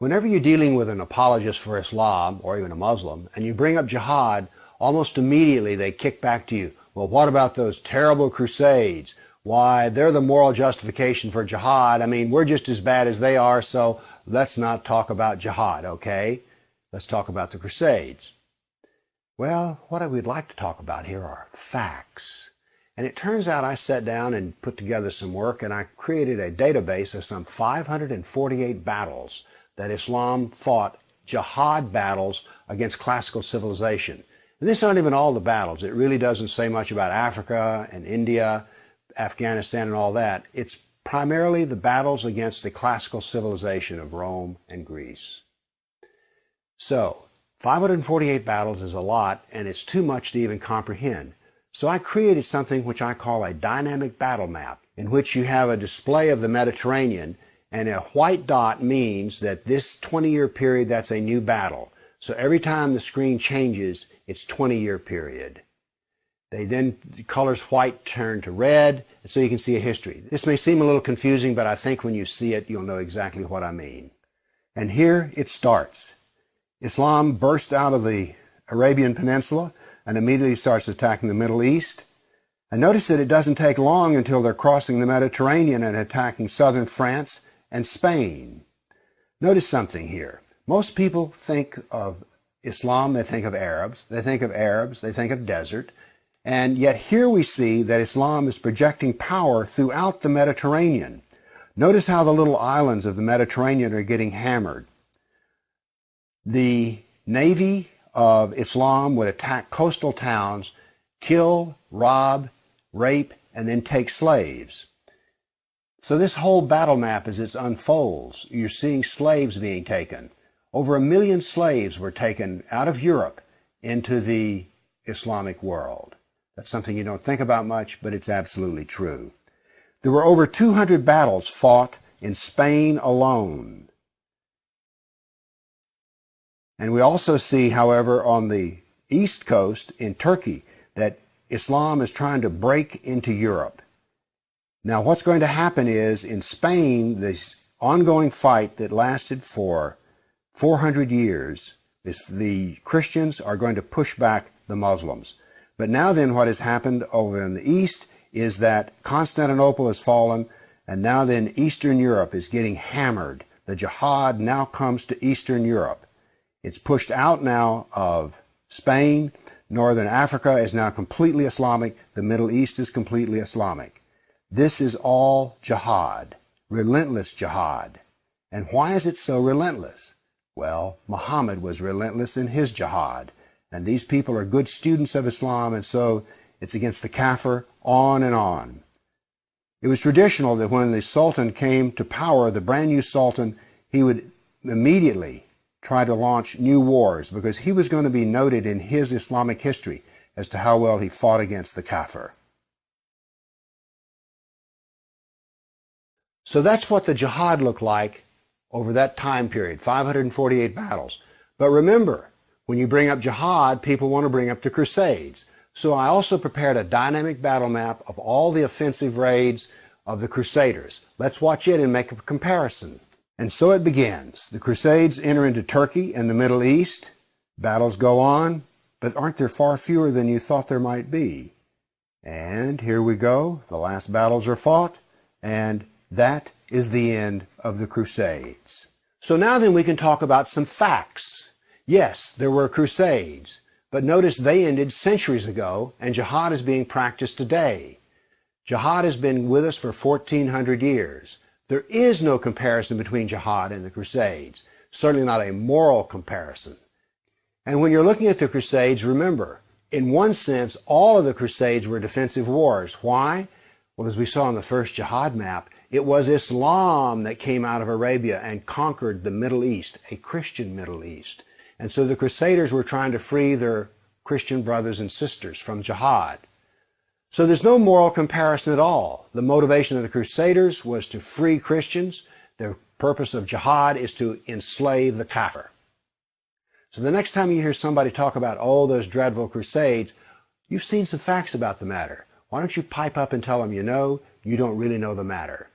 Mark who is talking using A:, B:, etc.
A: Whenever you're dealing with an apologist for Islam, or even a Muslim, and you bring up jihad, almost immediately they kick back to you, well, what about those terrible crusades? Why, they're the moral justification for jihad. I mean, we're just as bad as they are, so let's not talk about jihad, okay? Let's talk about the crusades. Well, what I would like to talk about here are facts. And it turns out I sat down and put together some work, and I created a database of some 548 battles that Islam fought, jihad battles against classical civilization. And these aren't even all the battles. It really doesn't say much about Africa and India, Afghanistan and all that. It's primarily the battles against the classical civilization of Rome and Greece. So, 548 battles is a lot, and it's too much to even comprehend. So I created something which I call a dynamic battle map, in which you have a display of the Mediterranean, and a white dot means that this 20-year period, that's a new battle. So every time the screen changes, it's 20-year period. The colors white turn to red, and so you can see a history. This may seem a little confusing, but I think when you see it, you'll know exactly what I mean. And here it starts. Islam burst out of the Arabian Peninsula and immediately starts attacking the Middle East. And notice that it doesn't take long until they're crossing the Mediterranean and attacking southern France and Spain. Notice something here. Most people think of Islam, they think of Arabs, they think of desert, and yet here we see that Islam is projecting power throughout the Mediterranean. Notice how the little islands of the Mediterranean are getting hammered. The navy of Islam would attack coastal towns, kill, rob, rape, and then take slaves. So this whole battle map, as it unfolds, you're seeing slaves being taken. Over 1 million slaves were taken out of Europe into the Islamic world. That's something you don't think about much, but it's absolutely true. There were over 200 battles fought in Spain alone. And we also see, however, on the east coast in Turkey, that Islam is trying to break into Europe. Now, what's going to happen is, in Spain, this ongoing fight that lasted for 400 years, the Christians are going to push back the Muslims. But now then, what has happened over in the east is that Constantinople has fallen, and now then Eastern Europe is getting hammered. The jihad now comes to Eastern Europe. It's pushed out now of Spain. Northern Africa is now completely Islamic. The Middle East is completely Islamic. This is all jihad, relentless jihad. And why is it so relentless? Well, Muhammad was relentless in his jihad. And these people are good students of Islam, and so it's against the kafir, on and on. It was traditional that when the Sultan came to power, the brand new Sultan, he would immediately try to launch new wars, because he was going to be noted in his Islamic history as to how well he fought against the kafir. So that's what the jihad looked like over that time period, 548 battles. But remember, when you bring up jihad, people want to bring up the Crusades. So I also prepared a dynamic battle map of all the offensive raids of the Crusaders. Let's watch it and make a comparison. And so it begins. The Crusades enter into Turkey and the Middle East. Battles go on, but aren't there far fewer than you thought there might be? And here we go. The last battles are fought, and that is the end of the Crusades. So now then we can talk about some facts. Yes, there were Crusades, but notice they ended centuries ago, and jihad is being practiced today. Jihad has been with us for 1,400 years. There is no comparison between jihad and the Crusades, certainly not a moral comparison. And when you're looking at the Crusades, remember, in one sense, all of the Crusades were defensive wars. Why? Well, as we saw on the first jihad map, it was Islam that came out of Arabia and conquered the Middle East, a Christian Middle East. And so the Crusaders were trying to free their Christian brothers and sisters from jihad. So there's no moral comparison at all. The motivation of the Crusaders was to free Christians. The purpose of jihad is to enslave the kafir. So the next time you hear somebody talk about, oh, those dreadful Crusades, you've seen some facts about the matter. Why don't you pipe up and tell them you know, you don't really know the matter.